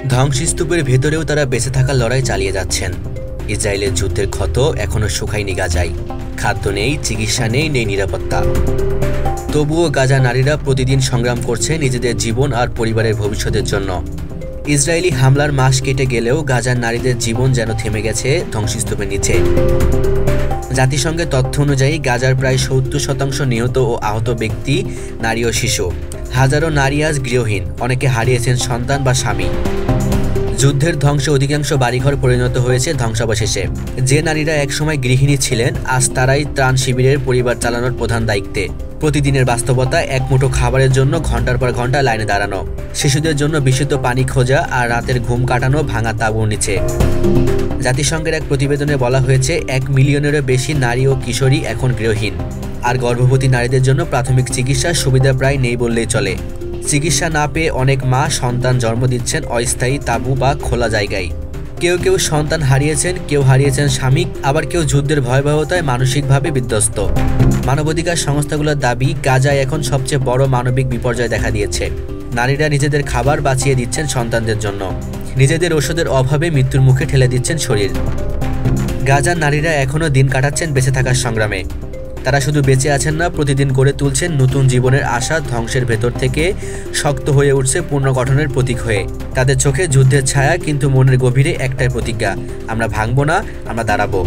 ধ্বংসস্তূপের ভেতরেও তারা বেঁচে থাকার লড়াই চালিয়ে যাচ্ছেন। ইসরায়েলের যুদ্ধের ক্ষত এখনও শুকায়নি গাজায়। খাদ্য নেই, চিকিৎসা নেই, নেই নিরাপত্তা। তবুও গাজা নারীরা প্রতিদিন সংগ্রাম করছে নিজেদের জীবন আর পরিবারের ভবিষ্যতের জন্য। ইসরায়েলি হামলার মাস কেটে গেলেও গাজার নারীদের জীবন যেন থেমে গেছে ধ্বংসস্তূপের নিচে। জাতিসংঘের তথ্য অনুযায়ী গাজার প্রায় ৭০% নিহত ও আহত ব্যক্তি নারী ও শিশু। হাজারো নারী আজ গৃহহীন, অনেকে হারিয়েছেন সন্তান বা স্বামী। যুদ্ধের ধ্বংসে অধিকাংশ বাড়িঘর পরিণত হয়েছে ধ্বংসাবশেষে। যে নারীরা একসময় গৃহিণী ছিলেন, আজ তারাই ত্রাণ শিবিরের পরিবার চালানোর প্রধান দায়িত্বে। প্রতিদিনের বাস্তবতা এক মুঠো খাবারের জন্য ঘন্টার পর ঘন্টা লাইনে দাঁড়ানো, শিশুদের জন্য বিশুদ্ধ পানি খোঁজা আর রাতের ঘুম কাটানো ভাঙা তাঁবুর নিচে। জাতিসংঘের এক প্রতিবেদনে বলা হয়েছে ১ মিলিয়নেরও বেশি নারী ও কিশোরী এখন গৃহহীন। আর গর্ভবতী নারীদের জন্য প্রাথমিক চিকিৎসার সুবিধা প্রায় নেই বললেই চলে। চিকিৎসা না পেয়ে অনেক মা সন্তান জন্ম দিচ্ছেন অস্থায়ী তাঁবু বা খোলা জায়গায়। কেউ কেউ সন্তান হারিয়েছেন, কেউ হারিয়েছেন স্বামী, আবার কেউ যুদ্ধের ভয়াবহতায় মানসিকভাবে বিধ্বস্ত। মানবাধিকার সংস্থাগুলোর দাবি, গাজায় এখন সবচেয়ে বড় মানবিক বিপর্যয় দেখা দিয়েছে। নারীরা নিজেদের খাবার বাঁচিয়ে দিচ্ছেন সন্তানদের জন্য, নিজেদের ওষুধের অভাবে মৃত্যুর মুখে ঠেলে দিচ্ছেন শরীর। গাজার নারীরা এখনও দিন কাটাচ্ছেন বেঁচে থাকার সংগ্রামে। তারা শুধু বেঁচে আছেন না, প্রতিদিন গড়ে তুলছেন নতুন জীবনের আশা। ধ্বংসের ভেতর থেকে শক্ত হয়ে উঠছে পুনর্গঠনের প্রতীক হয়ে। তাদের চোখে যুদ্ধের ছায়া, কিন্তু মনের গভীরে একটাই প্রতিজ্ঞা, আমরা ভাঙব না, আমরা দাঁড়াবো।